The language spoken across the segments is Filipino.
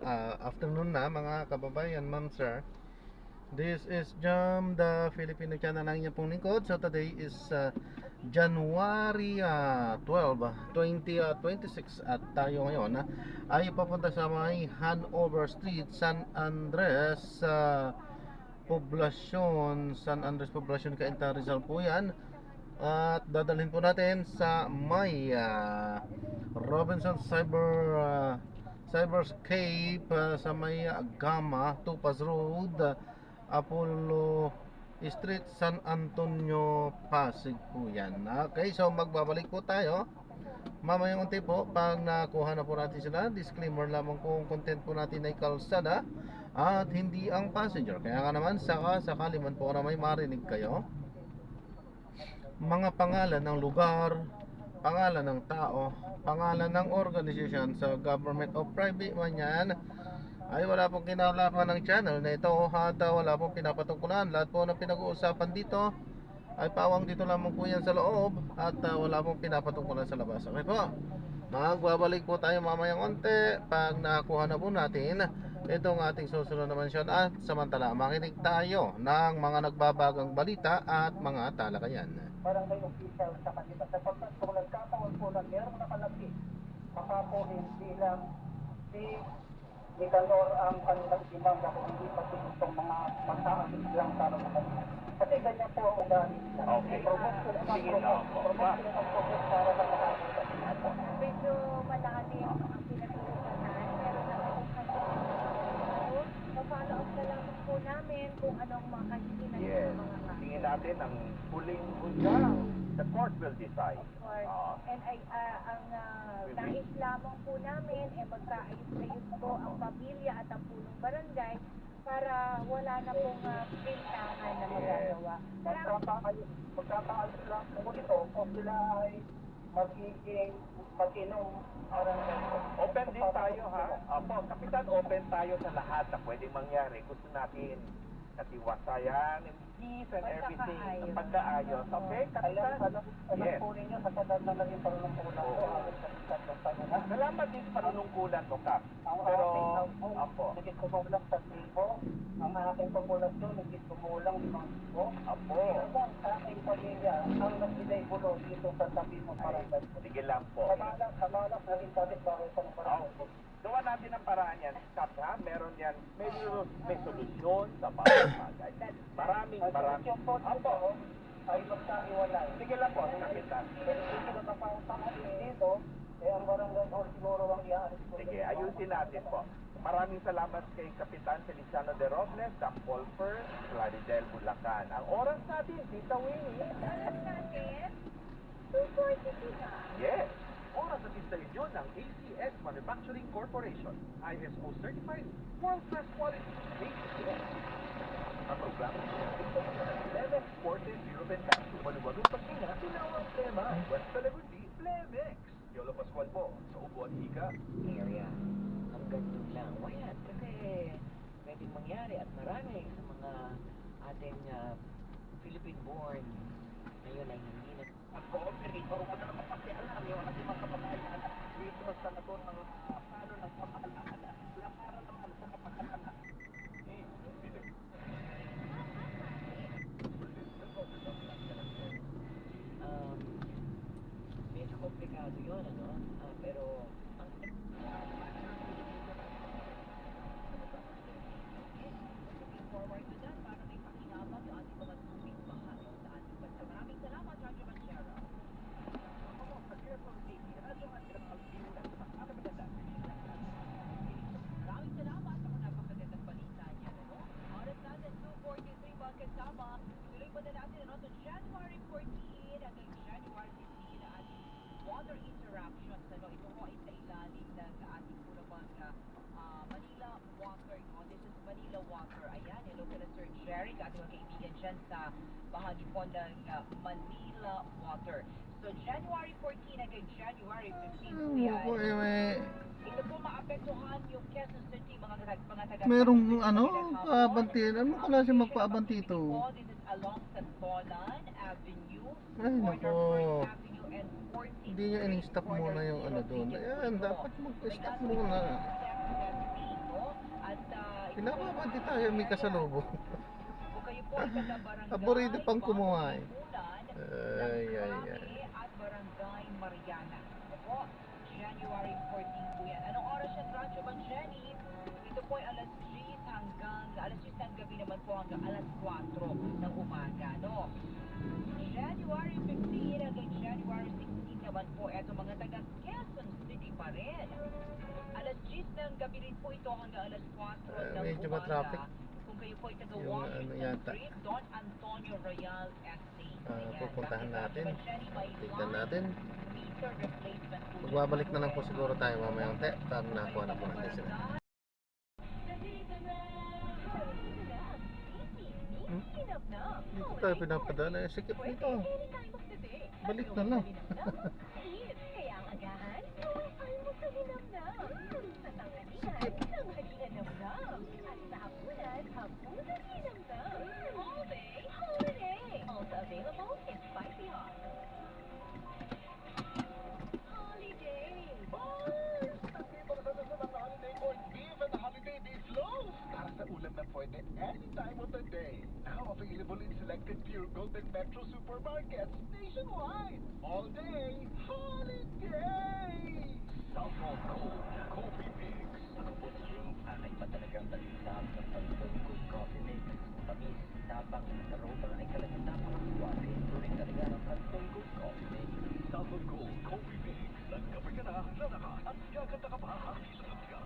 afternoon na mga kababayan, ma'am, sir. This is Jam, the Filipino channel ng inyong pong lingkod. So today is January 12, 2026 at tayo ngayon ay papunta sa may Hanover Street, San Andres, San Andres Poblacion, Cainta, Rizal po yan. At dadalhin po natin sa may Robinson Cyberscape, sa may Gama, Tupaz Road, Apollo Street, San Antonio, Pasig po yan. Okay, so magbabalik po tayo mamayang unti po pag nakuha na po natin sila. Disclaimer lamang kung content po natin ay kalsada at hindi ang passenger. Kaya nga naman sakali man po na may marinig kayo, mga pangalan ng lugar, pangalan ng tao, pangalan ng organisasyon sa government o private man yan, ay wala pong kinalaman ng channel na ito at wala pong pinapatungkulan. Lahat po ng pinag-uusapan dito ay pawang dito lamang po yan sa loob at wala pong pinapatungkulan sa labas. Okay po, magbabalik po tayo mamayang onte pag nakuha na po natin itong ating susunod na mansyon. At samantala, makinig tayo ng mga nagbabagang balita at mga talakayan. Barangay official sa kanila. Sapagkat kung nagkataon po na merong nakalapit, baka po hindi lang si Nicanor ang kanilang imam, baka hindi pati itong mga magkakasip lang para sa kanila. Kasi ganyan po ang dahil nila. Okay. Promote ko naman Sige na. para sa mga Medyo malalim ang pinag-uusapan. Meron na akong kasi pa-follow up na lang po namin kung anong mga kahilingan Yes. ng mga kaso. Tingin natin ang huling hudyang. The court will decide. Of course. And ang nais lamang po namin magkaayos-ayos po ang pamilya at ang punong barangay para wala na pong pintahan na magagawa. Magkakaayos lang po ito kung sila ay magiging matinong barangay. Open din tayo, ha? Opo, Kapitan, open tayo sa lahat na pwedeng mangyari. Gusto natin katiwasayan, peace and everything, Pagkakaayos. Pagkaayos. Okay, Kapitan? Alam po ninyo sa kadal na naging panunungkulan ko. Salamat din sa panunungkulan mo, Kap. Pero, opo. Naging kumulang sa tribo. Ang aking populasyon, naging kumulang 5,000. Opo. Pero lang sa aking pamilya, ang nagbigay bulo dito sa tabi mo barangay. Sige lang po. Samalas na rin tabi para sa barangay. Gawa natin ang paraan yan, Kap, ha? Meron yan, may solusyon sa bawat bagay. Maraming. Yung po dito ay magkaiwalay. Sige lang po, Kapitan. Dito na napautangan dito, ang barangay hall siguro ang iaalis ko. Sige, ayusin natin po. Maraming salamat kay Kapitan Feliciano de Robles, Sam Polfer, Claridel, Bulacan. Ang oras natin, Tita Winnie. Alam natin, 2:42 na. Yes. Oras at instalasyon ng ACS Manufacturing Corporation. ISO certified, world-class quality, ACS. Ang programa ito ng Flemex Forte Zero Ventax. Maluwagong paghinga, tinawang tema, West Celebrity, Flemex. Yolo Pascual po, sa Ubo at Hika. Area. Hanggang dun lang. Why not? Kasi pwedeng mangyari at marami sa mga ating Philippine-born ngayon ay hindi na Operator ko na naman pakialam yung ating mga kababayan dito sa nato ng paano nagpapaalala para naman sa kapag-alala. medyo komplikado yun, ano? Pero ang forward to that para may pakinabang yung ating mga tubig baha sa ating bansa. Maraming salamat, Radyo Manchero. Ako, sa Quezon City, radyo ang pinag-alpinan sa pagkakaganda. Maraming salamat sa mga napakagandang balita niya. Ano? Oras natin, 2:43 mga kasama. Tuloy pa na natin ano, to January 14 hanggang January 15 na ating water interactions. Ano? Ito ho ay sa ilalim ng ating punabang Manila Water. No? This is Manila Water. Ayan, hello pala Sir Jerry, ating mga kaibigan dyan sa bahagi po ng Manila Water. So, January 14 hanggang January 15 po yan. Ito po maapektuhan yung Quezon City, mga taga... Merong paabanti. Ano klase magpaabanti ito? This is along Santolan Avenue, Ay, corner nako. First Avenue and 14th Hindi niya in-stop muna yung ano doon. Ayan, dapat mag-stop muna. Dito, Pinapabati tayo, may kasalubong. Kung kayo po ay taga-barangay, Paborito pang kumuha eh. Pangasinan, Ay, ay, Krame ay. at Barangay Mariana. Opo, January 14 po yan. Anong oras yan, Rancho Bang Jenny? Ito po ay alas 10 hanggang, alas 10 ng gabi naman po hanggang alas 4 ng umaga, no? January 15 hanggang January 16 naman po, eto mga taga Quezon City pa rin. Alas 10 ng gabi rin po ito hanggang alas 4 ng medyo umaga. ma-traffic. Kung kayo po ay taga Yung Washington yata. Street, Don Antonio Royal Estate. Ayan, Pupuntahan bakit natin. Rancho Bang Jenny may Tignan natin. meter replacement po. Magbabalik na lang po siguro tayo mamaya unti pag nakuha na po natin sila. Dito tayo pinapadala. Sikip nito. Balik na lang. Kaya ang agahan, almusal sa hinamnam. Sa tanghalian, tanghalian namnam. At sa hapunan, hapunan hinamnam. All day, holiday. Also available in spicy hot. Holiday. Holiday beef loaf. Para sa ulam na pwede any time of the day. Now available in selected Pure Gold and Metro supermarkets nationwide. All day, holiday! Southall Gold Coffee Mix. Ako po si Jay. Ay pa talagang talisap ng Southall Gold Coffee Mix. Tamis, tapang, aroma ay talagang napakaswak. Ito rin talaga ng Southall Gold Coffee Mix. Southall Gold Coffee Mix. Nagkape ka na, lalaka, at gaganda ka pa ang isang ka.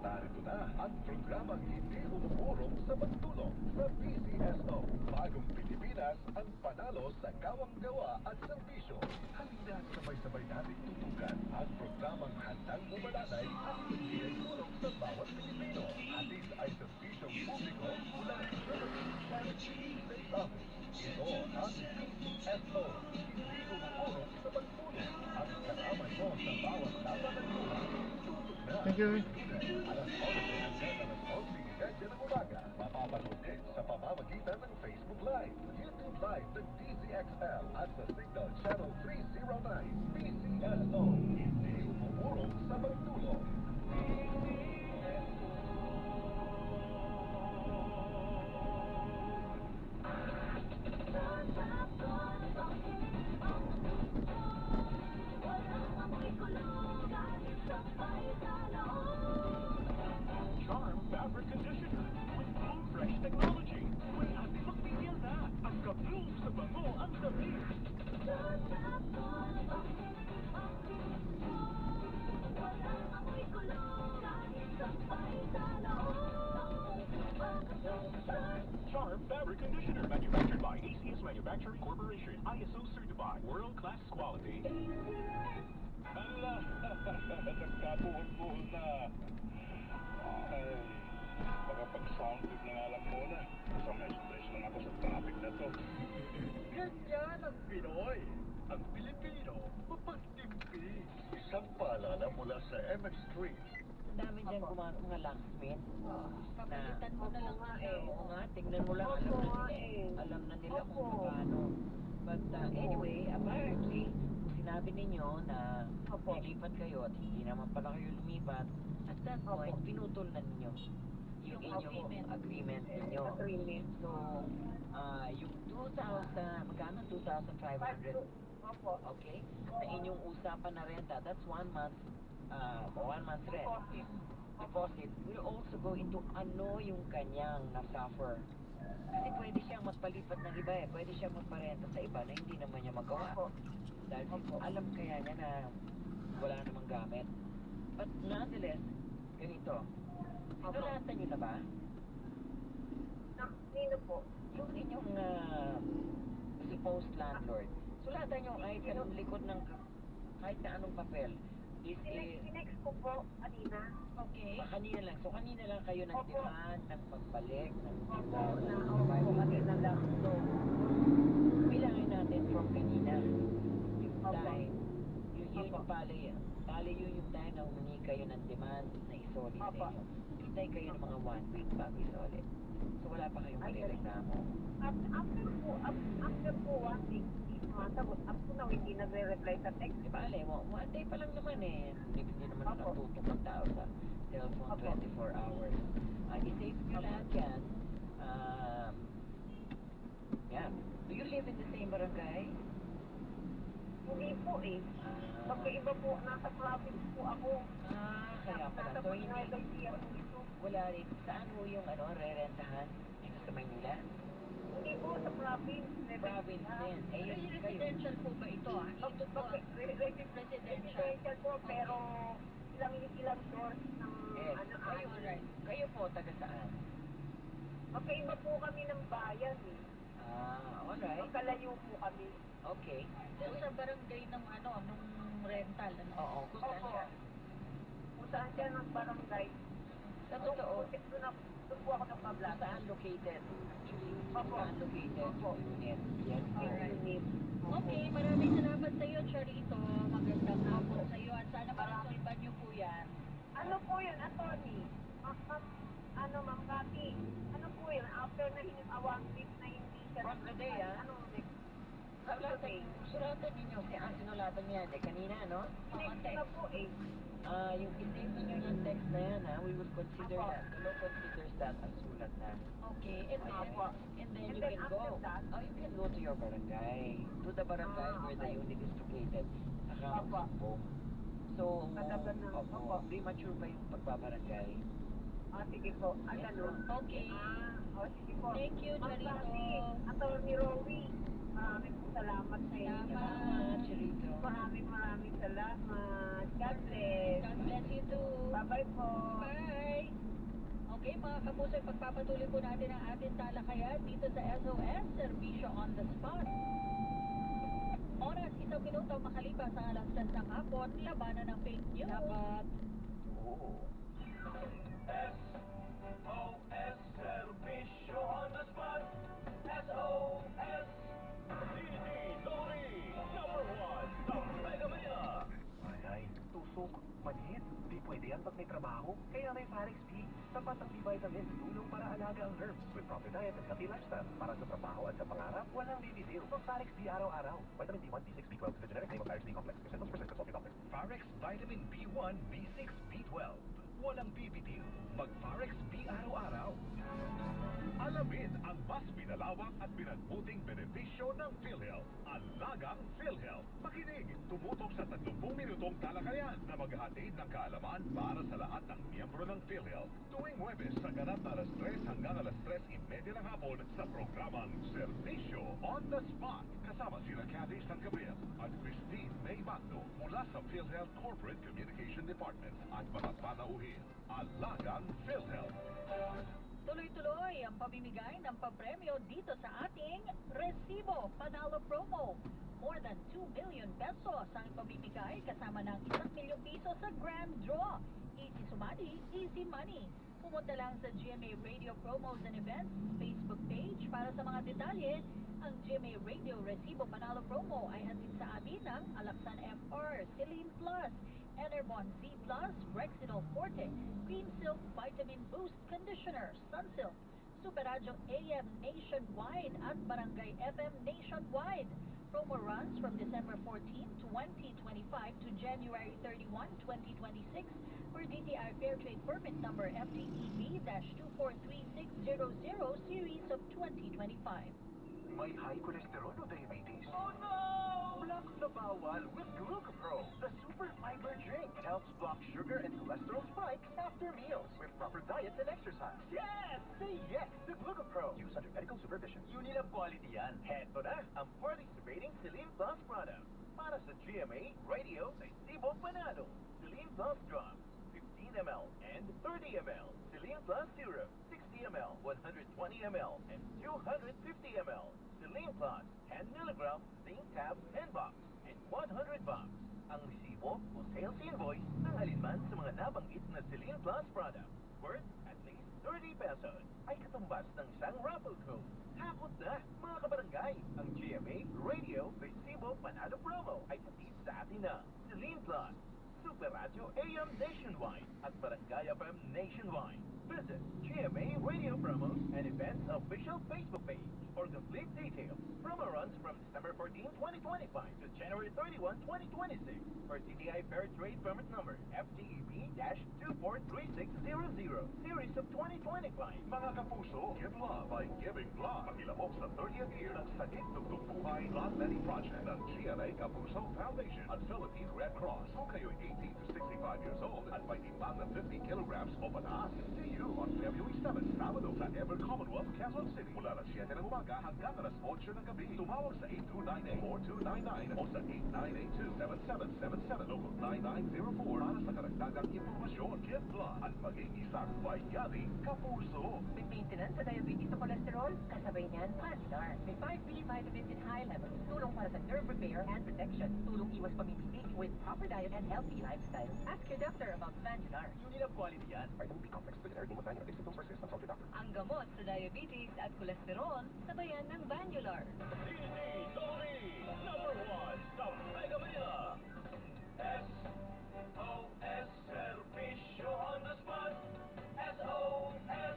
Narito na ang programang hindi umurong sa pagtulong sa PCSO. Bagong Pilipinas ang panalo sa kawang-gawa at serbisyo. Halina sabay-sabay natin tutukan ang programang handang bumalanay at magbigay tulong sa bawat Pilipino. Atin ay serbisyong publiko mula sa Philippine Charity State Office. Ito ang PCSO. Hindi umurong sa pagtulong. Ang karamay mo sa bawat laban ng buhay. Tutok na. Thank you. Alas 11 hanggang alas 11:30 ng umaga. Mapapanood din sa pamamagitan ng Facebook Live, YouTube Live ng DZXL at sa Signal Channel 309. PCSO, hindi umurong sa pagtulong. Charm Fabric Conditioner with Bloom Fresh Technology. May ating magpipil na ang ka-bloom sa bango ang damit. Charm Fabric Conditioner manufactured by ACS Manufacturing Corporation. ISO certified. World-class quality. Hala! Nagkabuhol-buhol na. Ay, makapag-sound trip na nga lang muna. Kasama stress lang ako sa traffic na to. Ganyan ang Pinoy. Ang Pilipino, mapagtimpi. Isang paalala mula sa MX Street. Ang dami dyan mga locksmith. Papalitan mo na lang nga eh. Oo nga, tingnan mo lang. Alam na nila kung paano. But anyway, apparently, sinabi ninyo na lilipat kayo at hindi naman pala kayo lumipat. At that point, pinutol na ninyo yung inyong agreement ninyo. So, yung 2,000, magkano? 2,500. Okay? Na inyong usapan na renta, that's 1 month, 1 month rent. Deposit will also go into ano yung kanyang na-suffer. Kasi pwede siyang magpalipat ng iba eh. Pwede siyang magparenta sa iba na hindi naman niya magawa. Dahil alam kaya niya na wala namang gamit. But nonetheless, ganito. Sinulatan niyo na ba? Sino po? Yung inyong supposed landlord. Sulatan niyo kahit anong likod ng kahit na anong papel. Sinex ko po kanina. Okay. Kanina lang. So kanina lang kayo nag-demand, nagpagbalik, Opo, kanina lang. So, bilangin natin from kanina. Yung time, yun yung bali yun yung time na humingi kayo ng demand na isolid sa inyo. Hintay kayo ng mga 1 week bago isolid. So wala pa kayong malireklamo. After po 1 week, sumasagot. Up to now, hindi nagre-reply sa text. Di ba, Ale, 1 day pa lang naman eh. Hindi naman natutok ang tao cellphone Opo. 24 hours. I-save nyo lahat yan. Yeah. Do you live in the same barangay? Hindi po eh. Magkaiba po, nasa province po ako. Kaya pala. Nasa So, hindi, Nueva Ecija po ito. wala rin. Saan ho yung re-rentahan? Dito sa Maynila? Hindi po sa province. Province din. Eh, yun kayo. Residential po ba ito? Ito po, Residential po, pero ilang doors ng Yes. ano. Kayo po, taga saan? Magkaiba po kami ng bayan eh. Alright. Magkalayo po kami. Okay. Doon sa barangay ng nung rental. Oo, kung saan Opo. siya? Kung saan siya ng barangay. Sa totoo, Doon po ako kung nagpa-vlog. saan located? Actually, Opo. saan located Opo. yung unit? Yes. Alright. Okay, maraming salamat sa iyo, Charito. Magandang hapon sa iyo at sana ma-resolve niyo po yan. Ano po yun, attorney? Ma'am Cathy? Ano po yun? After na one week na hindi siya... From the day, Anong week? Sulatan ninyo. Sinulatan niya. Kanina, no? Next na po eh. Yung isave ninyo yung text na yan, we will consider that. The law considers that as sulat na. Okay, and then You you can can go. You can go to your barangay. To the barangay where the unit is located. Account po. So, Kataban na. Opo. premature pa yung pagbabarangay. Sige po. Ganun. Okay. Sige po. Thank you, Ma'am Charito. Cathy, Attorney Rowie, maraming po salamat sa inyo. Salamat. Chirito. Maraming salamat. God bless. God bless you too. Bye-bye po. Bye! Okay mga kapuso, pagpapatuloy po natin ang ating talakayan dito sa SOS, Servisyo on the Spot. Oras, 1 minuto makalipas ang alas 10 ng hapon, labanan ng fake news. Dapat. SOS Servicio on the spot. SOS DD number 1 sa Mega Manila. Ay, tusok, manhid. Di pwede yan pag may trabaho. Kaya may Farex B. Sapat ang B-vitamins, tulong para alaga ang herbs. With proper diet at healthy lifestyle. Para sa trabaho at sa pangarap, walang bibitiw. Pag Farex B araw-araw. Vitamin B1, B6, B12 is the generic name of Farex B complex. Percentals persistent coffee complex. Farex Vitamin B1, B6, B12. Walang bibitiw. Mag-Farex B araw-araw. Alamin ang mas pinalawak at pinagbuting benepisyo ng PhilHealth. Alagang PhilHealth. Makinig, tumutok sa 30 minutong talakayan na maghahatid ng kaalaman para sa lahat ng miyembro ng PhilHealth. Tuwing Huwebes sa ganap na alas 3 hanggang alas 3:30 ng hapon sa programang Servisyo on the Spot. Kasama sina Cathy San Gabriel at Christine May Magno mula sa PhilHealth Corporate Communication Department at mga panauhin. Alagang PhilHealth. Tuloy-tuloy ang pamimigay ng papremyo dito sa ating Resibo Panalo Promo. More than 2 million pesos ang pamimigay kasama ng 1 milyong piso sa Grand Draw. Easy sumali, easy money. Pumunta lang sa GMA Radio Promos and Events Facebook page para sa mga detalye. Ang GMA Radio Resibo Panalo Promo ay hatid sa atin ng Alaxan FR, Celine Plus, Enerbon Z Plus, Rexidol Forte, Cream Silk Vitamin Boost Conditioner, Sunsilk, Super Radio AM nationwide at Barangay FM nationwide. Promo runs from December 14, 2025 to January 31, 2026 for DTI Fair Trade Permit number FTEB-243600 series of 2025. May high cholesterol o diabetes? Oh no! Block the bawal with Glucopro, the super fiber drink. Helps block sugar and cholesterol spikes after meals with proper diet and exercise. Yes! Say yes to Glucopro. Use under medical supervision. Unit of quality yan. Heto na ang participating Celine Plus product. Para sa GMA, Radio, Resibo Panalo. Celine Plus Drops, 15 ml and 30 ml. Celine Plus Syrup, 60 ml, 120 ml, and 250 ml. Celine Plus, 10 mg, zinc tab, 10 bucks, and 100 bucks. Ang resibo o sales invoice ng alinman sa mga nabanggit na Celine Plus product worth at least 30 pesos ay katumbas ng isang raffle code. Hakot na, mga kabarangay! Ang GMA Radio Resibo Panalo Promo ay hatid sa atin na Celine Plus, Super Radio AM Nationwide at Barangay FM Nationwide. Visit GMA Radio Promos and Events official Facebook page for complete details. Promo runs from December 14, 2025 to January 31, 2026 for TTI Fair Trade Permit Number FTEB-243600 Series of 2025. Mga kapuso, give love by giving blood. Pagilabok sa 30th year ng Sakit Tugtog Buhay Blood Lending Project ng GMA Kapuso Foundation at Philippine Red Cross. Kung kayo'y 18 to 65 years old at may timbang na 50 kilograms o pataas, see you on February 7, Sabado sa Ever Commonwealth, Quezon City. Mula alas 7 ng umaga hanggang alas 8 ng gabi. Tumawag sa 8298-4299 o sa 8982-7777 Local 9904 para sa karagdagang impormasyon. Give blood at maging isang bayaning kapuso. With maintenance sa diabetes sa cholesterol, kasabay niyan, Vangular. May 5 vitamins in high levels. Tulong para sa nerve repair and protection. Tulong iwas pamimitik with proper diet and healthy lifestyle. Ask your doctor about Vangular. Unit of quality yan. By movie complex with air, Dimotanya, and symptoms persist. Consult your doctor. Ang gamot sa diabetes at kolesterol, sabayan ng Vangular. Number 1 sa Mega Manila. SOS Servisyo on the spot. SOS.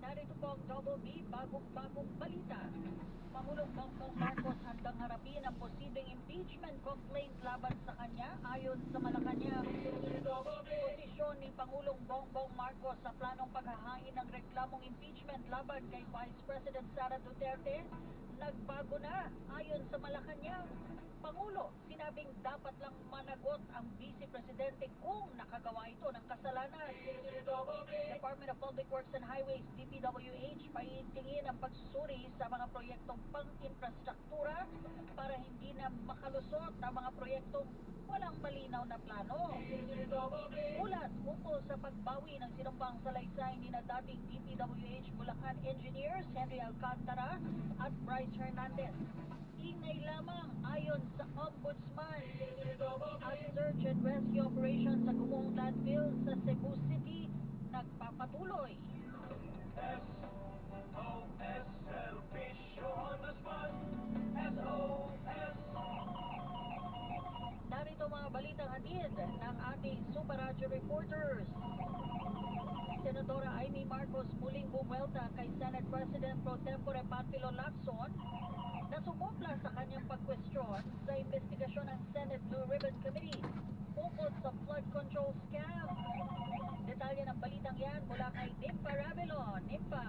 Narito po ang Double B, bagong balita. Pangulong Bongbong Marcos handang harapin ang posibleng impeachment complaint laban sa kanya ayon sa Malacanang. Posisyon ni Pangulong Bongbong Marcos sa planong paghahain ng reklamong impeachment laban kay Vice President Sara Duterte nagbago na ayon sa Malacanang. Pangulo, sinabing dapat lang managot ang Vice Presidente kung nakagawa ito ng kasalanan. Department of Public Works and Highways, DPWH, paitingin ang pagsusuri sa mga proyektong pang-infrastruktura para hindi na makalusot ang mga proyektong walang malinaw na plano. Ulat ukol sa pagbawi ng sinumpang salaysay ni na dating DPWH Bulacan Engineers Henry Alcantara at Bryce Hernandez. Ingay lamang ayon sa Ombudsman at search and rescue operation sa Gumong Landfill sa Cebu City nagpapatuloy. SOS Servisyo on the spot. SOS. Narito mga balitang hatid ng ating Super Radio reporters. Senadora Amy Marcos muling bumwelta kay Senate President Pro Tempore Panfilo Lacson na sumupla sa kanyang pagkwestiyon sa investigasyon ng Senate Blue Ribbon Committee ukol sa flood control scam. Detalye ng balitang yan mula kay Nimpa Ravelon. Nimpa.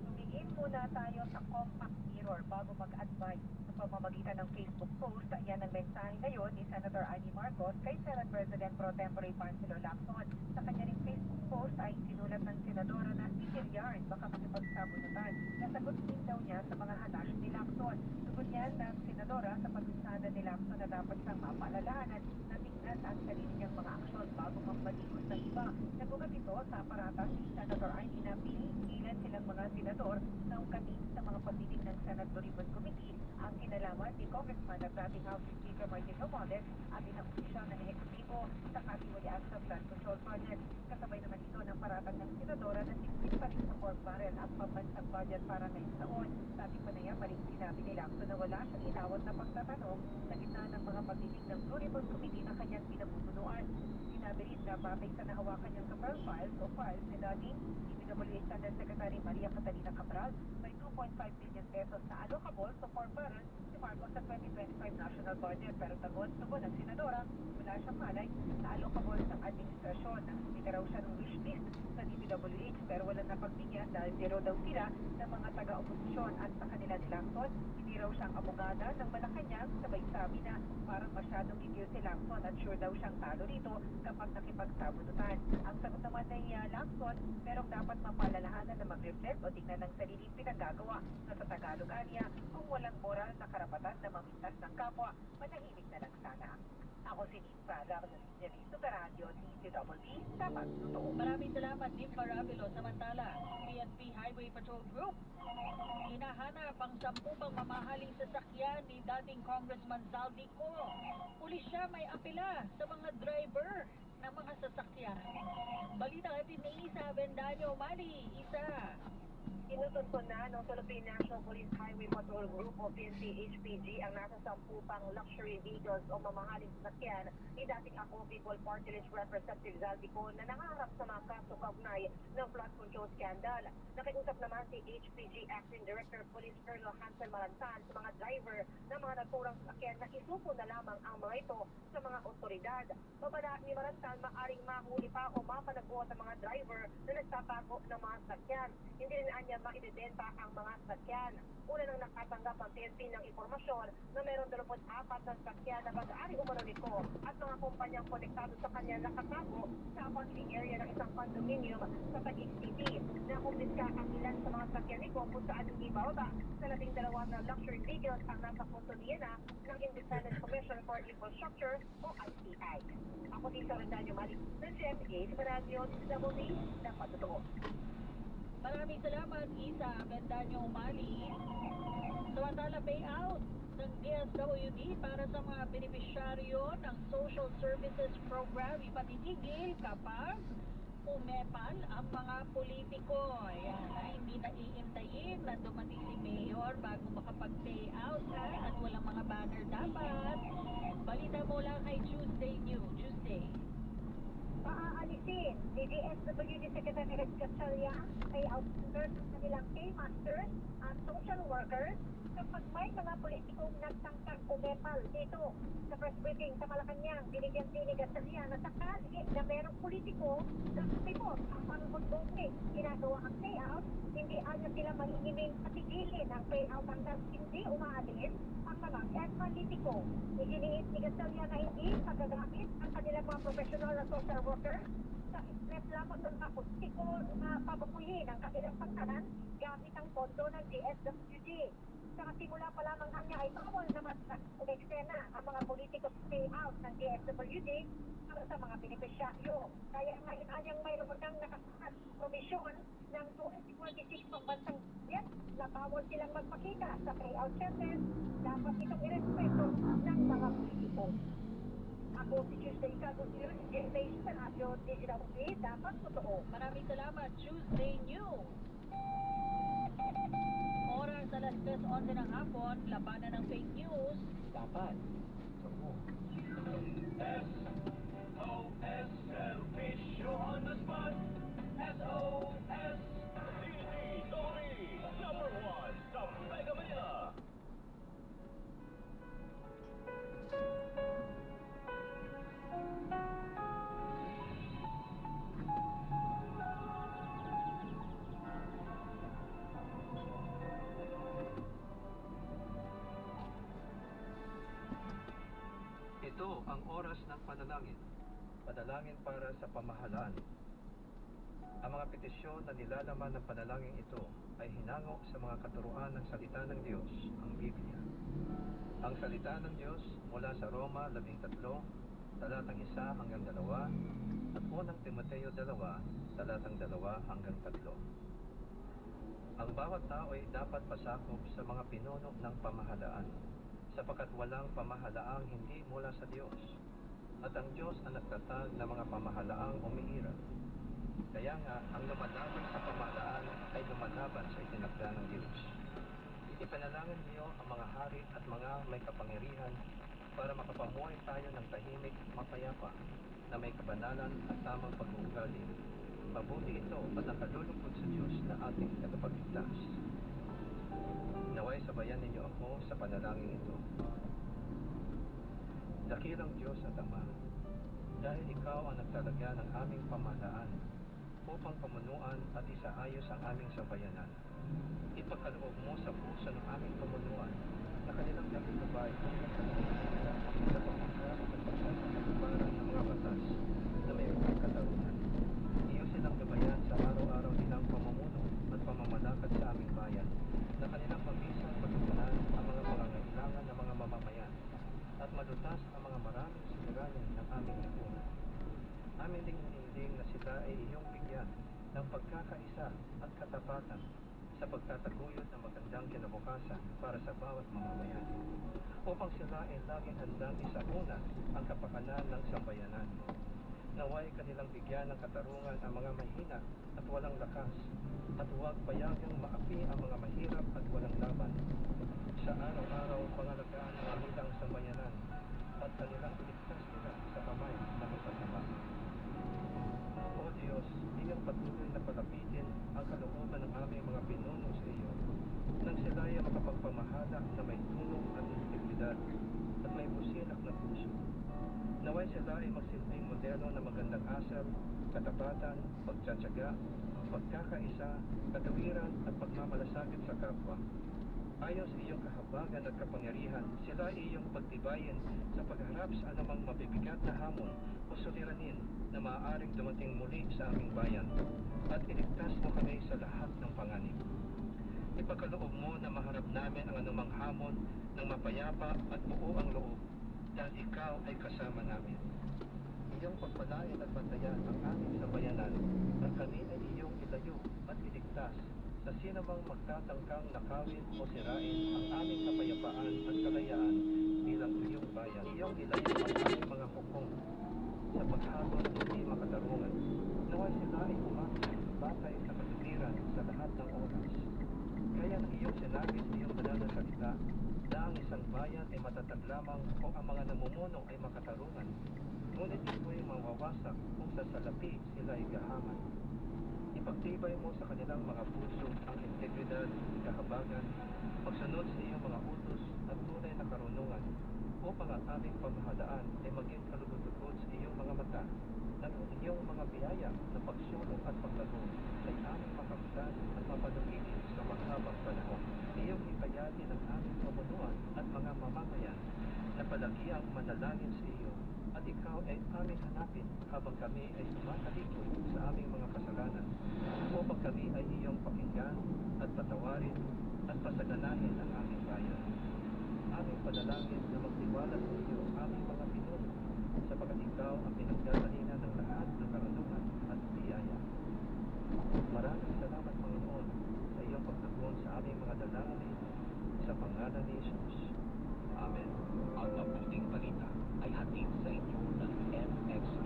Tumingin muna tayo sa compact mirror bago mag-advise. Sa pamamagitan ng Facebook post, yan ang mensahe ngayon ni Senator Amy Marcos kay Senate President Pro Tempore Panfilo Lacson. Sa kanya ring Facebook post ay sinulat ng senadora na si Hilliard baka makipagsabunutan. Nasagot din daw niya sa mga halash ni Lacson. Tugon niya ng senadora sa pag-usada ni Lacson na dapat siyang mapaalalahanan na tingnan ang sarili niyang mga aksyon bago mampalikos ng iba. Nagugat ito sa aparatas ni Senator Amy na pinigilan silang mga senador na ukatin sa mga pagdinig ng Senate Blue Ribbon Committee ang kinalaman ni Congressman at dating House Speaker Martin Romualdez at ilang opisyon ng ehekutibo sa katiwalian sa flood control project. Kasabay naman ito ng paratang ng senadora na sigpit pa rin sa pork barrel ang pambansang budget para ngayong taon. Sa ating panayam, maring sinabi ni Lacson na wala siyang inawat na pagtatanong sa gitna ng mga pagdinig ng Blue Ribbon Committee na kanyang pinabubunuan. Sinabi rin na batay sa nahawakan niyang Cabral files o files ni dating DPWH Undersecretary Maria Catalina Cabral, may 2.5 billion pesos na allocable sa pork barrel si Marcos sa 2025 national budget. Pero tugon ng senadora, wala siyang malay na allocable sa administrasyon. Hindi raw siya ng wish list sa DPWH pero wala napagbigyan dahil zero daw sila ng mga taga-oposisyon at sa kanila ni Lacson, hindi raw siyang abogada ng Malacanang, sabay sabi na parang masyadong igil si Lacson at sure daw siyang talo rito kapag nakipagsabunutan. Ang sagot naman ni Lacson, merong dapat mapalalahanan na mag-reflect o tingnan ng sariling pinagagawa na sa Tagalog niya kung walang moral na karapatan na mamintas ng kapwa, manahimik na lang sana. Ako si Nimpa Ravelon, Super Radio, DCWB, dapat totoo. Maraming salamat, Nimpa Ravelo. Samantala, PNP Highway Patrol Group hinahanap ang 10 pang mamahaling sasakyan ni dating Congressman Zaldico. Pulisya may apela sa mga driver ng mga sasakyan. Balita natin ni Isa Bendaño Mali. Isa. Inutot ko na ng Philippine National Police Highway Patrol Group o PNP-HPG ang nasa 10 luxury vehicles o mamahaling sasakyan ni dating Ako People Party List Representative Zaldi Con na nangaharap sa mga kaso kaugnay ng flood control scandal. Nakiusap naman si HPG Acting Director Police Colonel Hansel Marantan sa mga driver ng mga naturang sasakyan na isuko na lamang ang mga ito sa mga otoridad. Babala ni Marantan, maaring mahuli pa o mapanagot ang mga driver na nagtatago ng mga sasakyan. Hindi rin anya maibibenta ang mga sasakyan. Una nang nakatanggap ang PNP ng impormasyon na mayroon 24 na sasakyan na pag-aari umano nito at mga kumpanyang konektado sa kanya nakatago sa parking area ng isang condominium sa Taguig City. Nakumpiska ang ilan sa mga sasakyan nito kung saan ibababa sa 12 na luxury vehicles ang nasa kustodiya na ng Independent Commission for Infrastructure o ICI. Ako si Sorendanyo Malik ng GMA sa Radyo sa Muli ng Patutuo. Maraming salamat, Isa Bendaño Mali. Samantala, payout ng DSWD para sa mga benepisyaryo ng Social Services Program ipatitigil kapag umepal ang mga politiko. Ayan, hindi na iintayin na dumating si Mayor bago makapag-payout at walang mga banner dapat. Balita mo lang kay Tuesday News. Tuesday. Paaalisin ni DSWD Secretary Red Gatchalian ay outsource ng kanilang paymasters at social workers kapag may mga politikong nagtangkang umepal dito sa press briefing sa Malacanang. Binigyan din ni Gatchalian na sakali na merong politiko na report ang pangungutbongke ginagawa ang payout, hindi anya sila manginginig patigilin ang payout hanggang hindi umaalis ang mga ex-politiko. Iginiit ni Gatchalian na hindi pagagamit ang kanilang mga professional na social workers sa stress lamang ng mga politiko na pababuhin ang kanilang pagtanan gamit ang pondo ng DSWD. Sa simula pa lamang kanya ay bawal naman sa eksena ang mga politiko sa payout ng DSWD para sa mga benepisyaryo. Kaya ngayon anyang mayroon ng nakasakat komisyon ng 2026 pambansang yan na bawal silang magpakita sa payout centers. Dapat itong irespeto ng mga politiko. Ako si Tuesday Kagusil, GMA sa Radyo Digital Free, dapat totoo. Maraming salamat, Tuesday News. Oras alas 3:11 ng hapon, labanan ng fake news. Dapat. Oo. SOS Servisyo on the spot. SOS DDW Number 1 sa Mega Manila. Ito ang oras ng panalangin. Panalangin para sa pamahalaan. Ang mga petisyon na nilalaman ng panalangin ito ay hinango sa mga katuruan ng salita ng Diyos, ang Biblia. Ang salita ng Diyos mula sa Roma 13, talatang 1 hanggang 2, at unang Timoteo 2, talatang 2 hanggang 3. Ang bawat tao ay dapat pasakop sa mga pinuno ng pamahalaan, sapagkat walang pamahalaang hindi mula sa Diyos, at ang Diyos ang nagtatag ng mga pamahalaang umiiral. Kaya nga, ang lumalaban sa pamahalaan ay lumalaban sa itinakda ng Diyos. Ipanalangin niyo ang mga hari at mga may kapangyarihan para makapamuhay tayo ng tahimik, mapayapa, na may kabanalan at tamang pag-uugali. Mabuti ito at nakalulungkot sa Diyos na ating tagapagligtas. Naway sabayan ninyo ako sa panalangin ito. Dakilang Diyos at Ama, dahil Ikaw ang nagtalagya ng aming pamahalaan upang pamunuan at isaayos ang aming sambayanan. Ipagkaloob mo sa puso ng aming pamunuan na kanilang nagkakabay sa pagkakaroon at pagkakaroon ng mga batas na may katarungan. Iyo silang gabayan sa araw-araw nilang pamumuno at pamamalakad sa aming bayan na kanilang mabisang pagkukunan ang mga pangangailangan ng mga mamamayan at malutas ang mga maraming sigurayan ng aming lipunan. Amin ding hinihiling na sila ay iyong bigyan ng pagkakaisa at katapatan sa pagtataguyod ng magandang kinabukasan para sa bawat mamamayan, upang sila ay laging handang isauna ang kapakanan ng sambayanan. Naway kanilang bigyan ng katarungan ang mga mahina at walang lakas, at huwag payagang maapi ang mga mahirap at walang laban. Sa araw-araw pangalagaan ang kanilang sambayanan, at kanilang iligtas nila sa kamay na masasama. O Diyos, iyong patuloy na palapitin ang kalooban ng aming mga pinuno sa iyo, nang sila ay makapagpamahala na may tulong at integridad at may busilak na puso. Naway sila ay magsilbing modelo na magandang asal, katapatan, pagtsatsaga, pagkakaisa, katawiran at pagmamalasakit sa kapwa. Ayon sa iyong kahabagan at kapangyarihan, sila ay iyong pagtibayin sa pagharap sa anumang mabibigat na hamon o suliranin na maaaring dumating muli sa aming bayan, at iligtas mo kami sa lahat ng panganib. Ipagkaloob mo na maharap namin ang anumang hamon ng mapayapa at buo ang loob, dahil ikaw ay kasama namin. Iyong pagpalain at bantayan ang aming sambayanan, at kami ay iyong ilayo at iligtas sa sino mang magtatangkang nakawin o sirain ang aming kapayapaan at kalayaan bilang iyong bayan. Iyong ilayo ang aming mga hukom sa paghatol ng hindi makatarungan. Naway sila ay umakit batay sa katuwiran sa lahat ng oras. Kaya ng iyong sinabi sa iyong banal na salita na ang isang bayan ay matatag lamang kung ang mga namumuno ay makatarungan. Ngunit ito ay mawawasak kung sa salapi sila ay gahaman. Ipagtibay mo sa kanilang mga puso ang integridad, kahabagan, pagsunod sa iyong mga utos at tunay na karunungan, upang ang aming pamahalaan ay maging kalugod-lugod sa iyong mga mata, at ang iyong mga biyaya na pagsulong at paglago ay aming makamtan at mapanatili sa maghabang panahon. Iyong hikayatin ang aming pamunuan at mga mamamayan na palagiang manalangin sa iyo, at ikaw ay aming hanapin habang kami ay sumatalikod sa aming mga kasalanan, upang kami ay iyong pakinggan at patawarin at pasaganahin ang aming bayan. Aming panalangin na magtiwala sa iyo aming mga pinuno, sapagkat ikaw ang pinagdadalinan ng lahat ng karunungan at biyaya. Maraming salamat, Panginoon, sa iyong pagtugon sa aming mga dalangin sa pangalan ni Jesus. Amen. Ang mabuting balita ay hatid sa inyo ng MX3.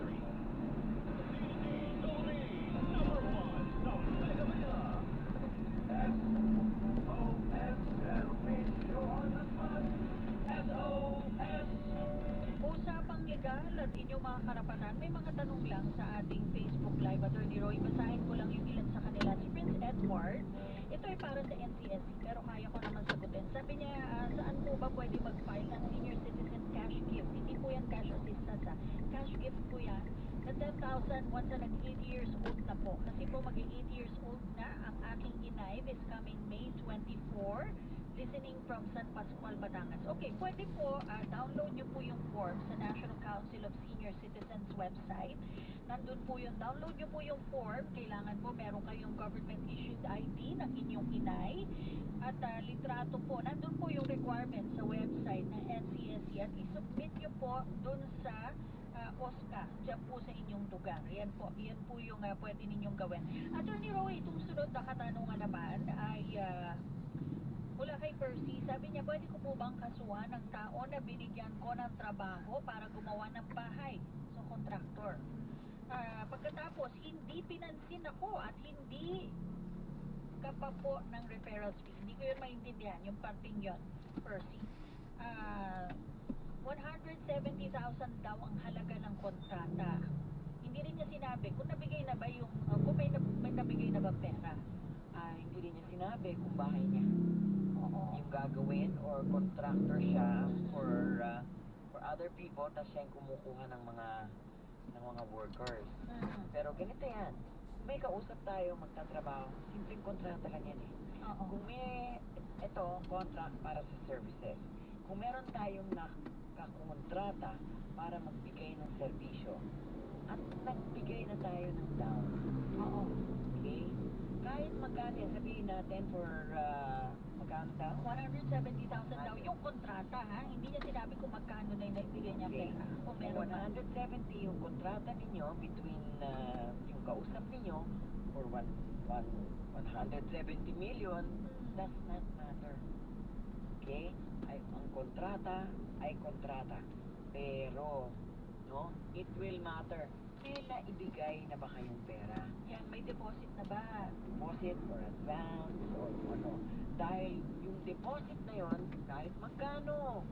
Usapang legal at inyong mga karapatan, may mga tanong lang sa ating Facebook Live. Attorney Roy, basahin ko lang yung ilan sa kanila. Si Prince Edward, ito ay para sa NCSC, pero kaya ko naman sagutin. Sabi niya, saan po ba pwede mag-file ng senior citizen cash gift? Hindi po yan cash assistance, cash gift po yan. Na 10,000 once na nag-8 years old na po. Kasi po mag-8 years old na ang aking inay this coming May 24, listening from San Pascual, Batangas. Okay, pwede po, download nyo po yung form sa National Council of Senior Citizens website. Nandun po yung, download nyo po yung form. Kailangan po meron kayong government-issued ID ng inyong inay. At litrato po, nandun po yung requirements sa website ng NCSC. At isubmit nyo po dun sa OSCA, dyan po sa inyong lugar. Yan po yung pwede ninyong gawin. Attorney Roy, itong sunod na katanungan naman ay mula kay Percy. Sabi niya, pwede ko po bang kasuhan ng tao na binigyan ko ng trabaho para gumawa ng bahay? So, contractor. Pagkatapos, hindi pinansin ako at hindi ka pa po ng referral fee. Hindi ko yun maintindihan, yung parting yun, Percy. 170,000 daw ang halaga ng kontrata. Hindi rin niya sinabi kung nabigay na ba yung, kung may nabigay na ba pera. Hindi rin niya sinabi kung bahay niya Oo. yung gagawin or contractor siya for other people, tapos siya yung kumukuha ng mga workers. Pero ganito yan, may kausap tayo magtatrabaho, simpleng kontrata lang yan eh. Oo. Kung may contract para sa services, kung meron tayong nakakontrata para magbigay ng serbisyo at nagbigay na tayo ng down, Oo. okay? Kahit magkano yan, sabihin natin for magkano daw? 170,000 daw yung kontrata, ha? Hindi niya sinabi kung magkano na yung naibigay niya Okay. pera. Kung Kung meron na. 170 yung kontrata ninyo between yung kausap ninyo for 170 million, does not matter. Okay? Ang kontrata ay kontrata. Pero no? It will matter. May naibigay na ba kayong pera? Yan, may deposit na ba? Deposit or advance or ano? Dahil yung deposit na yon, kahit magkano,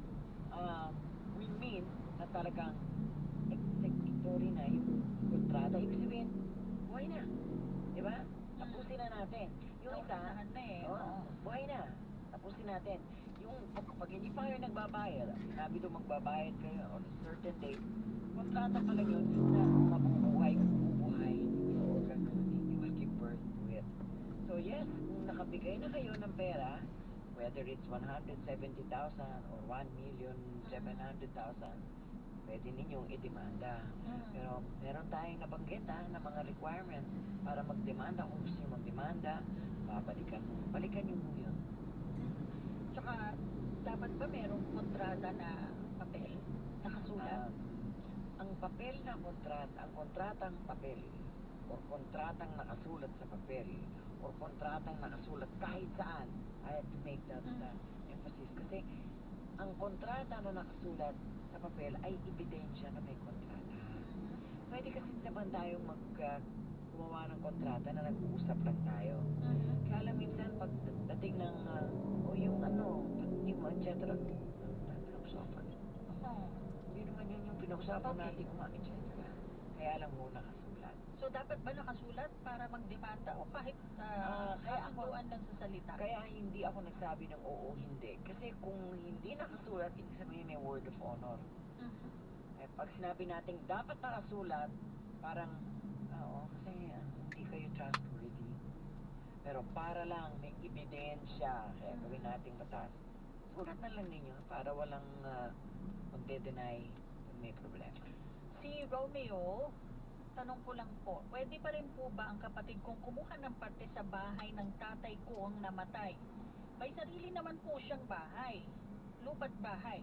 will mean na talagang executory na yung kontrata. Ibig sabihin, buhay na. Di ba? Tapusin na natin. Yung isa, Naunahan na eh. oo, buhay na. Tapusin natin. Yung pag hindi pa kayo nagbabayad, sinabi doon magbabayad kayo on a certain date, kontrata pa lang yun na mabubuhay, so gagawin you will give birth to it. So yes, kung nakabigay na kayo ng pera, whether it's 170,000 or 1,700,000, pwede ninyong idemanda. Pero meron tayong nabanggit na mga requirements para magdemanda. Kung gusto nyo magdemanda, balikan nyo mo yun. Tsaka, dapat ba merong kontrata na papel? Nakasulat? Ang papel na kontrata, ang kontratang papel, or kontratang nakasulat sa papel, or kontratang nakasulat kahit saan, I have to make that emphasis. Kasi, ang kontrata na nakasulat sa papel ay ebidensya na may kontrata. Pwede kasi naman tayong gumawa ng kontrata na nag-uusap lang tayo. Kaya alam minsan, pag dating ng, yung yung etc. Pinag-usapan. Hindi naman yun yung pinag-usapan natin etc. Kaya lang muna nakasulat. So, dapat ba nakasulat para magdemanda o kahit Kaya ako- kasunduan lang sa salita? Kaya hindi ako nagsabi ng oo, hindi. Kasi kung hindi nakasulat, ibig sabihin may word of honor. Eh, pag sinabi natin dapat nakasulat, parang, oo, kasi hindi kayo trustworthy. Pero para lang may ebidensya, kaya gawin nating batas. Sulat na lang ninyo para walang magde-deny kung may problema. Si Romeo, tanong ko lang po, pwede pa rin po ba ang kapatid kong kumuha ng parte sa bahay ng tatay ko ang namatay? May sarili naman po siyang bahay, lupa't bahay.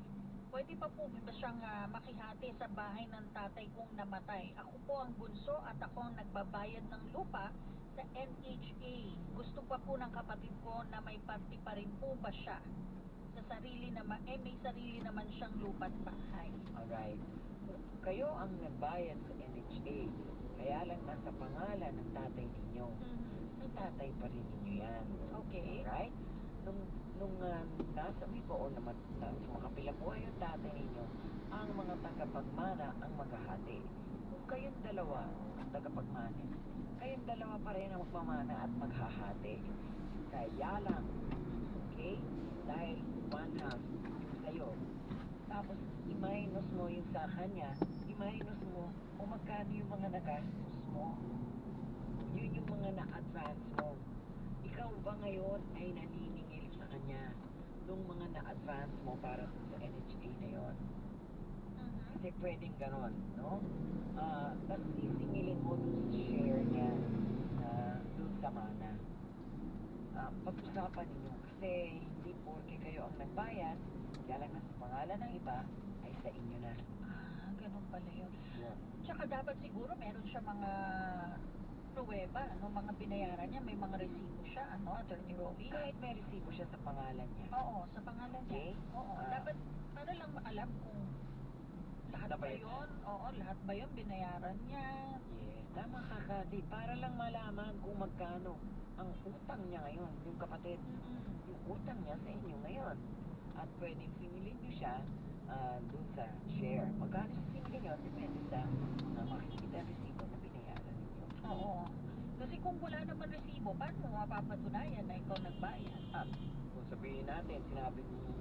Pwede pa po ba siyang makihati sa bahay ng tatay kong namatay? Ako po ang bunso at ako ang nagbabayad ng lupa sa NHA. Gusto pa po ng kapatid ko na may parte pa rin po ba siya? Sa sarili naman, may sarili naman siyang lupa't bahay. Alright. Kayo ang nagbayad sa NHA, kaya lang nasa pangalan ng tatay ninyo. Ng tatay pa rin ninyo yan. Okay. Alright? Nung nasa o naman sa makapilang buhay yung tatay ninyo, ang mga tagapagmana ang maghahati. Kung kayong dalawa ang tagapagmana, kayong dalawa pa rin ang magmamana at maghahati. Kaya lang, okay? Dahil one half yung sa'yo, tapos i-minus mo yung sa kanya, i-minus mo kung magkano yung mga nagastos mo. Yun yung mga na-advance mo. Ikaw ba ngayon ay naniningil sa kanya nung mga na-advance mo para sa NHA na yon? Kasi pwedeng ganon, no? Tapos sisingilin mo dun sa share niya dun sa mana. Pag-usapan ninyo kasi hindi porke kayo ang nagbayad, kaya lang nasa pangalan ng iba ay sa inyo na. Ganun pala yun. Yun. Tsaka dapat siguro meron siya mga pruweba, mga binayaran niya, may mga resibo siya, Attorney Rowie? Kahit may resibo siya sa pangalan niya. Oo, sa pangalan niya. Okay. Oo, dapat para lang maalam kung lahat ba Dapat. yun, lahat ba yun binayaran niya? Yes, tama ka, Kati. Para lang malaman kung magkano ang utang niya ngayon, yung kapatid. Yung utang niya sa inyo ngayon. At pwedeng singilin niyo siya dun sa share. Magkano sa singilin niyo, depende sa makikita resibo na binayaran ninyo. Oo. Kasi kung wala naman resibo, paano mo mapapatunayan na ikaw nagbayad? At kung sabihin natin, sinabi mo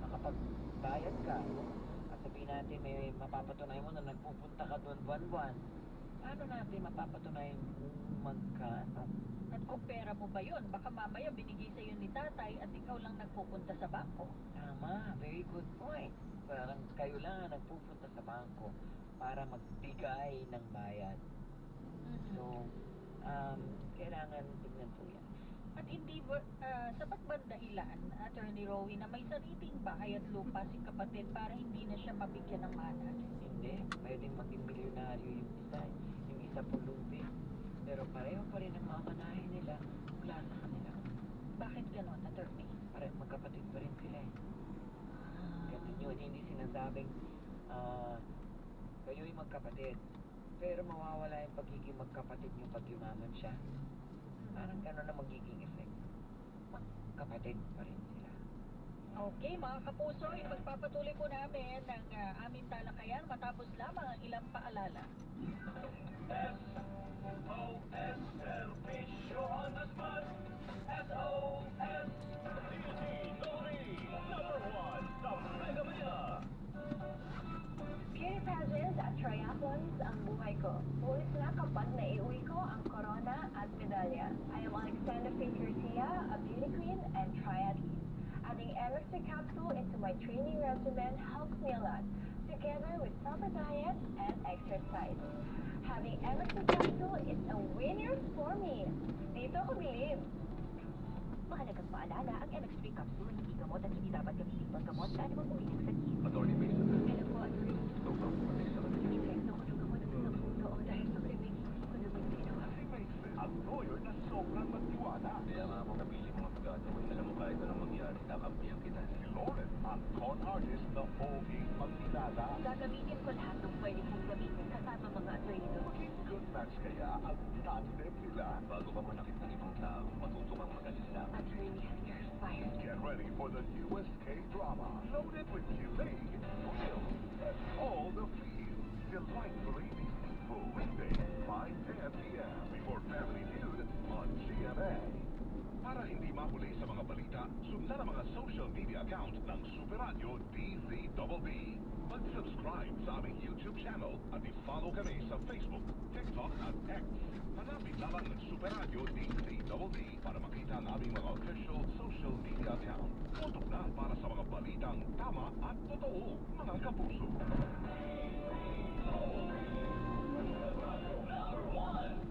nakapagbayad ka, at sabihin natin may mapapatunayan mo na nagpupunta ka doon buwan-buwan, paano natin mapapatunayan kung magkano? At kung pera mo ba yun, baka mamaya binigay sa'yo ni tatay at ikaw lang nagpupunta sa bangko. Tama, very good point. Parang kayo lang ang nagpupunta sa bangko para magbigay ng bayad. So, kailangan tignan po yan. At hindi ba, sapat ba dahilan, Attorney Rowie, na may sariling bahay at lupa si kapatid para hindi na siya mabigyan ng mana? Hindi, pwedeng maging milyonaryo yung isa po lupi. Pero pareho pa rin ang mamanahin nila mula sa kanila. Bakit ganon, Attorney? Magkapatid pa rin sila eh. Kasi yun, hindi sinasabing kayo'y magkapatid. Pero mawawala yung pagiging magkapatid niyo pag yumaman siya. Parang gano'n na magiging effect. Magkapatid pa rin sila. Okay, mga kapuso, ipagpapatuloy po namin ang aming talakayan matapos lamang ang ilang paalala. Beauty pageants at triathlons ang buhay ko. Buwis na kapag naiuwi ko ang corona at medalya. I am Alexander Faith Garcia, a beauty queen and triathlete. Adding MXC capsule into my training regimen helps me a lot, together with proper diet and exercise. Having MXC capsule is a winner for me. Dito ko bilib. Mahalagang paalala, ang MX3 capsule hindi gamot at hindi dapat gamitin panggamot sa anumang uri ng sakit. Attorney Mason. Hello po, Atty. No problem. Mason. Epekto ko ng gamot at napuno dahil sa krimen ko naman ginawa. Si Mason, ang lawyer na sobrang magtiwala. Kaya nga ako napili mga pagkakataon. Alam mo kahit anong mangyari, kakampihan kita. Si Lauren, ang con artist na OA pagkilala. Gagamitin ko lahat ng pwede kong gamitin kasama mga attorney doon. Maging good match kaya ang tandem nila. Bago ka manakit ng ibang tao, matuto kang mag-alisa. Attorney has expired. Get ready for the newest K-drama. Loaded with killing, thrill, and all the feels. Delightfully deceitful. Weekday, 5:10 p.m. before Family Feud on GMA. Para hindi mahuli sa mga balita, sundan ang mga social media account ng Super Radio DZBB. Mag-subscribe sa aming YouTube channel at i-follow kami sa Facebook, TikTok at X. Hanapin lamang ng Super Radio DZBB para makita ang aming mga official social media account. Tutok na para sa mga balitang tama at totoo, mga kapuso.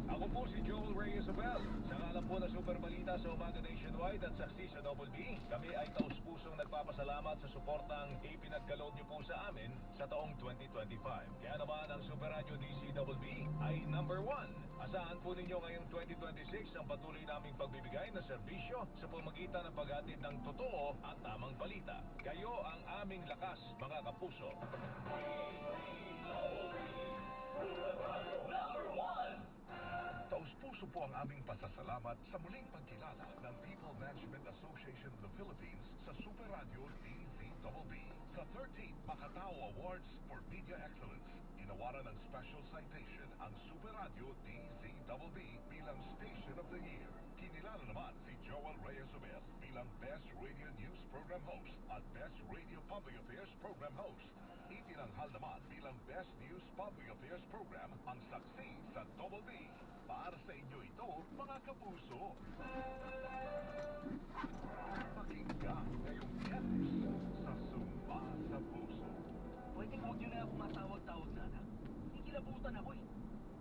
Ako po si Joel Reyes Abel. Sa ngalan po na Super Balita sa Umaga Nationwide at saksi sa Double B, kami ay taus-pusong nagpapasalamat sa suportang ipinagkaloob niyo po sa amin sa taong 2025. Kaya naman ang Super Radio DCBB ay number 1. Asahan po ninyo ngayong 2026 ang patuloy naming pagbibigay na serbisyo sa pamagitan ng paghatid ng totoo at tamang balita. Kayo ang aming lakas, mga kapuso. Taus-puso po ang aming pasasalamat sa muling pagkilala ng People Management Association of the Philippines sa Super Radio DZBB. Sa 13th Macatao Awards for Media Excellence, inawaran ng special citation ang Super Radio DZBB bilang Station of the Year. Kinilala naman si Joel Reyes Abel bilang Best Radio News Program Host at Best Radio Public Affairs Program Host. Itinanghal naman bilang Best News Public Affairs Program ang saksi sa Double B. Para sa inyo ito, mga kapuso. Pakinggan ngayong Biyernes sa Sumba sa Puso. Pwedeng huwag niyo na ako matawag-tawag na anak. Ikilabutan ako eh.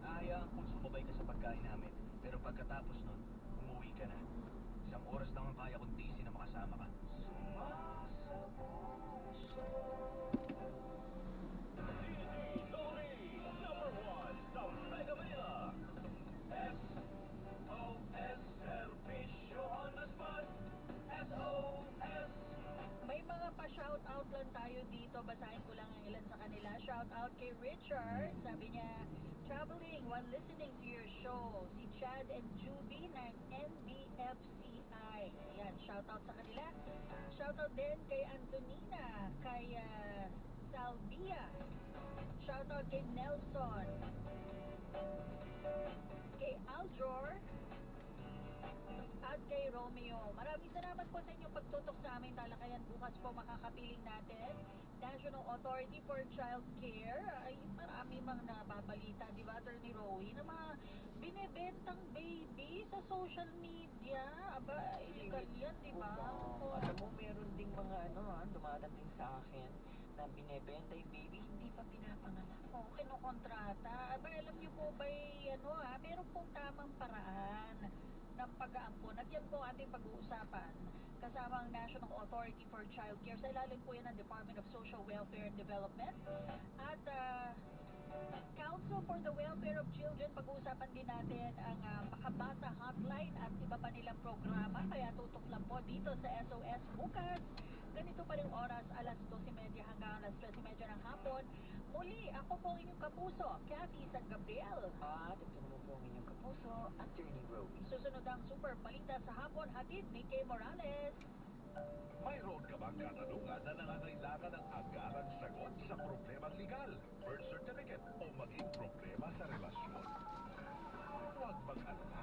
Ahayaan kong sumabay ka sa pagkain namin. Pero pagkatapos nun, umuwi ka na. Isang oras lang ang kaya kong tisi na makasama ka. May mga pa-shoutout lang tayo dito. Basahin ko lang ang ilan sa kanila. Shoutout kay Richard. Sabi niya, traveling while listening to your show. Si Chad and Juby ng NBFCI. Ayan, shoutout sa kanila. Shoutout din kay Antonina, kay Salvia. Shoutout kay Nelson. Kay Aljor. At kay Romeo. Maraming salamat po sa inyong pagtutok sa aming talakayan. Bukas po makakapiling natin National Authority for Child Care. Ay marami mga nababalita, di ba, Attorney Rowie, na mga binebentang baby sa social media. Aba, illegal yan, di ba? Alam mo, meron ding mga dumadating sa akin na binebenta yung baby, hindi pa pinapanganak. Oo, kinukontrata. Aba, alam niyo po ba, meron pong tamang paraan ng pag-aampon. At yan po ating pag-uusapan kasama ang National Authority for Child Care. Sa ilalim po yan ng Department of Social Welfare and Development. At Council for the Welfare of Children, pag-uusapan din natin ang Makabata Hotline at iba pa nilang programa. Kaya tutok lang po dito sa SOS bukas. Ganito pa rin oras, alas 12:30 hanggang alas 13:30 ng hapon. Muli, ako po ang inyong kapuso, Cathy San Gabriel. At ito naman po ang inyong kapuso, Attorney Roby. Susunod ang super balita sa hapon, hatid ni Kay Morales. Mayroon ka bang katanungan na nangangailangan ng agarang sagot sa problemang legal, birth certificate o maging problema sa relasyon? Huwag mag-alala.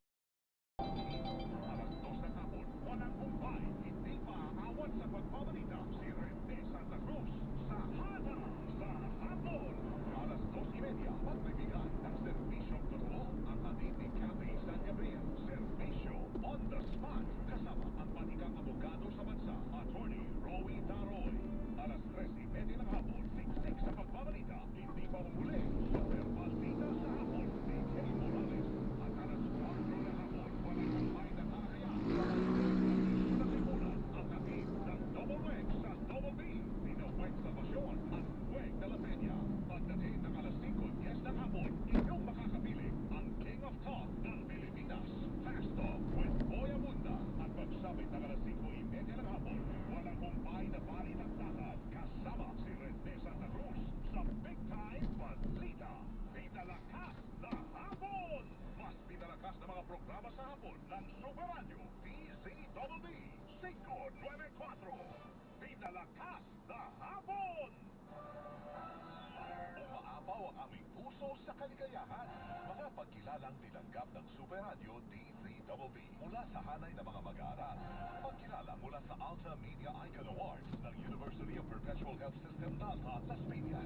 Alas 2 ng hapon, walang humpay, hindi maaawat sa pagbabalita si Rene Santa Cruz sa Hana sa Hapon. Alas 2:30, magbibigay ng serbisyong totoo ang hatid ni Cathy San Gabriel. Serbisyo on the spot kasama ang matikang abogado sa bansa, Attorney Rowy Daroy. Alas 3:30 ng hapon, siksik sa pagbabalita, hindi pa humuli, super balita sa hapon ni Kay Morales. At alas 4 ng hapon, walang humpay na kakaya. Sa lipunan, ang hatid ng Double Weg sa Double B. Sino Weg Salvacion at Weg de la Peña. Pagdating ng alas 5:10 ng hapon, inyong makakapili ang King of Talk ng Pilipinas. Fast Talk with Boy Abunda. At pagsabit ng alas 5:30 ng hapon, walang humpay na bali ng takad kasama si Rene Santa Cruz sa Big Time Balita. Pinalakas na hapon! Mas pinalakas na mga programa sa hapon ng Super Radio DZBB 594. Pinalakas na hapon! Umaapaw ang aming puso sa kaligayahan. Mga pagkilalang tinanggap ng Super Radio DZBB mula sa hanay ng mga mag-aaral. Pagkilala mula sa Alta Media Icon Awards ng University of Perpetual Health System Alta, Las Piñas.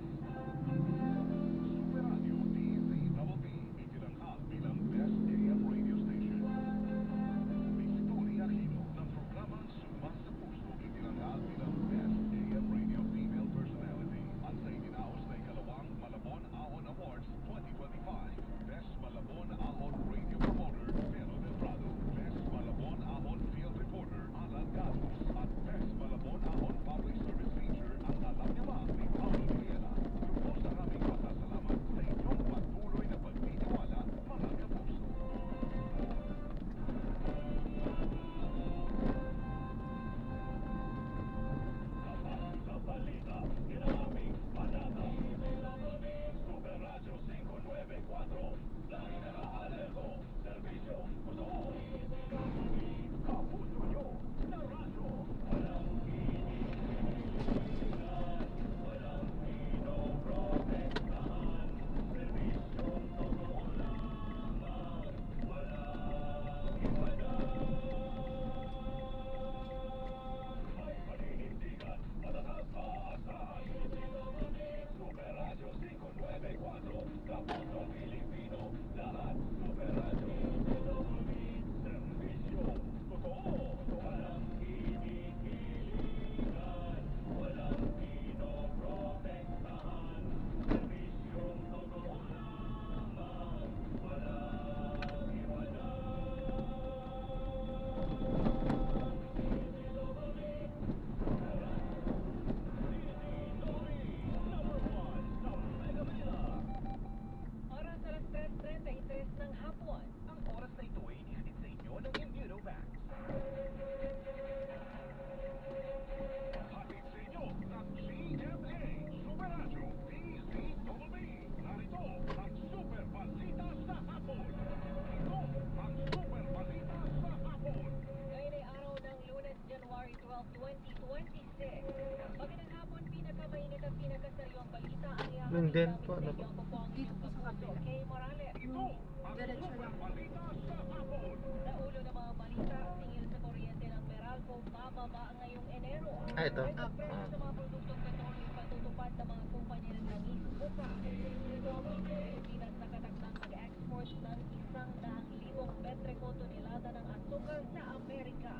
Super Radio DZBB itinanghal bilang Best AM Radio Station. Victoria Aquino ng programang Suma sa Puso itinanghal bilang Best AM Radio Female Personality at sa itinaos na ikalawang Malabon Ahon Awards 2025. Best Malabon Ahon Radio Promoter, Pero Del Prado. Best Malabon Ahon Field Reporter, Alan Galos. At Best Malabon Ahon Public Service Feature, ang Alam Niya Ba ni Paolo Villela. Lubos ang aming pasasalamat sa inyong patuloy na pagtitiwala, mga kapuso. Sa balita, ginaming panata. Super Radio 594. Lagi naka-alerto. Serbisyo, totoo. Kapuso nyo na radyo. Walang iniilan. Walang pinoprotektahan. Serbisyong totoo lamang. Walang iwanan. May paninindigan, matatag paasahan. Super Radio 594, Kapuso Pilipino, lahat Super Radio. Serbisyo, totoo, walang iniilan, walang pinoprotektahan. Serbisyong totoo lamang, walang iwanan. Oras alas 3:33 ng hapon. Ang oras na ito ay inihatid sa inyo ng Immunovax. Hatid sa inyo ng GMA Super Radio DZBB. Narito ang Super Balita sa Hapon. Ito ang Super Balita sa Hapon. Ngayon ay araw ng Lunes, January 12, 2026. Magandang hapon, pinakamainit at pinakasaryong balita ang ihahatid Linden namin po, sa ano inyo. Ako po ang inyong kapuso, Kay Morales. Ito ang Super Balita sa Hapon. Sa ulo ng mga balita, tingin sa kuryente ng Meralco, bababa ngayong Enero. Ito. Ito ang presyo sa mga produktong petrolyo patutupad ng mga kumpanya ng langis bukas. Ito ang Pilipinas nakatakdang mag-export ng 100,000 metriko tonelada ng asukal sa Amerika.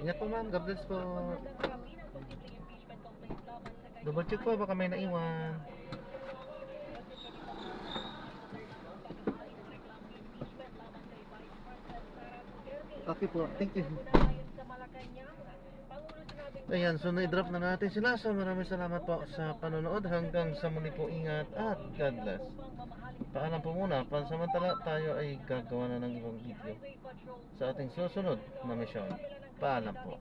Ingat po ma'am, God bless po. Magandang gabi ng posibleng impeachment complaint laban sa kanyang Double check po, baka may naiwan. Okay po, thank you. Ayan, so na-drop na natin sila. So maraming salamat po sa panonood. Hanggang sa muli po, ingat at God bless. Paalam po muna. Pansamantala tayo ay gagawa na ng ibang video sa ating susunod na misyon. Paalam po.